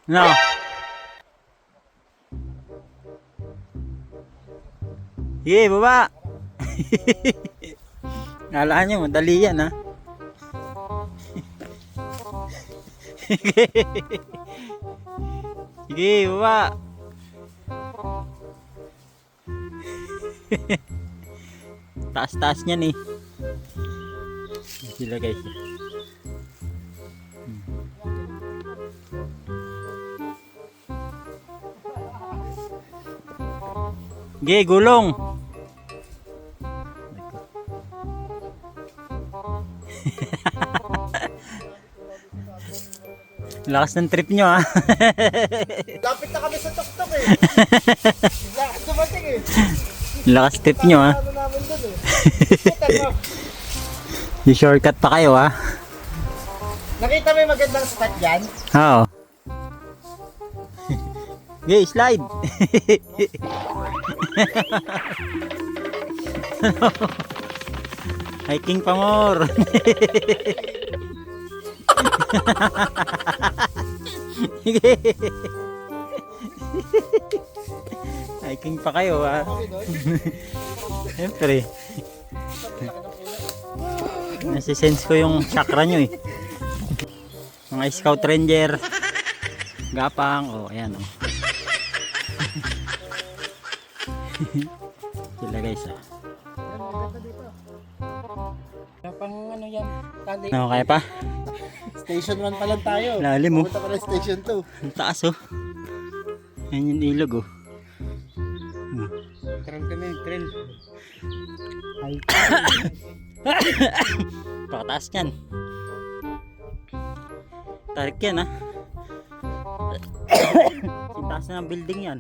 No. Sige, baba. Alaan nyo, madali yan ha. Sige, baba. Taas-taas niyan eh. Sila guys. Sige, gulong. Lakas ng trip nyo ha. Lapit na kami sa tuktok eh. Lakas dumating eh. Lakas trip nyo ha. Ano namin dun eh. Kita mo. Yung shortcut pa kayo ha. Nakita mo yung magandang spot dyan? Oo. Okay, slide. Hiking pa more. Hiking pa kayo ha. Siyempre. Nasisense ko yung chakra nyo eh. Mga scout ranger. Gapang. Oh, ayan oh. Sila guys ah. Pang ano yan? Kali. No, kaya pa? Station 1 pa lang tayo. Lalim oh. Pumunta pa lang station 2. Ang taas oh. Yan yung ilog oh. Trail kami, trail. Ay. Pakataas yan. Tarik yan ah. Sintaas na ng building yan.